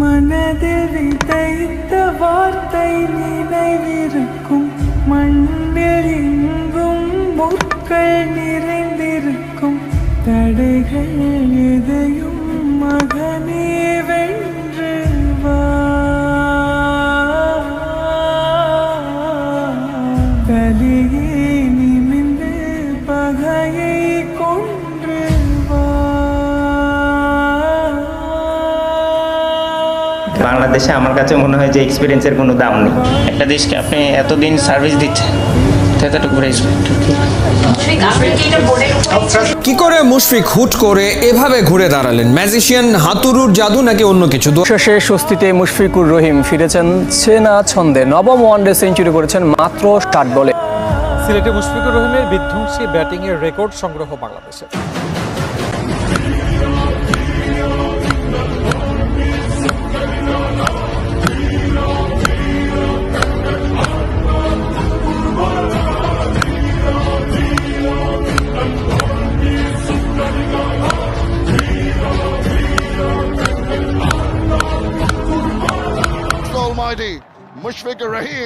மனதில் விதைத்த வார்த்தை நினைவிருக்கும், மண்ணில் எங்கும் முற்கள் நிறைந்திருக்கும், தடைகள் எதையும் மகனே வென்று வா. தலையே நிமிர்ந்து பகையை கொன்று வா. বাংলাদেশে আমার কাছে মনে হয় যে এক্সপিরিয়েন্সের কোনো দাম নেই। একটা দেশকে আপনি এতদিন সার্ভিস দিচ্ছেন, এতটুকু রেসপেক্ট। কি করে মুশফিক হুট করে এভাবে ঘুরে দাঁড়ালেন? ম্যাজিশিয়ান, হাতুড়ুর জাদু নাকি অন্য কিছু? শেষে স্বস্তিতে মুশফিকুর রহিম ফিরেছেন চেনা ছন্দে। নবম ওয়ানডে সেঞ্চুরি করেছেন মাত্র 60 বলে। সিলেটে মুশফিকুর রহিমের বিধ্বংসী ব্যাটিংয়ের রেকর্ড সংগ্রহ বাংলাদেশের। Almighty, Mushfiqur Rahim.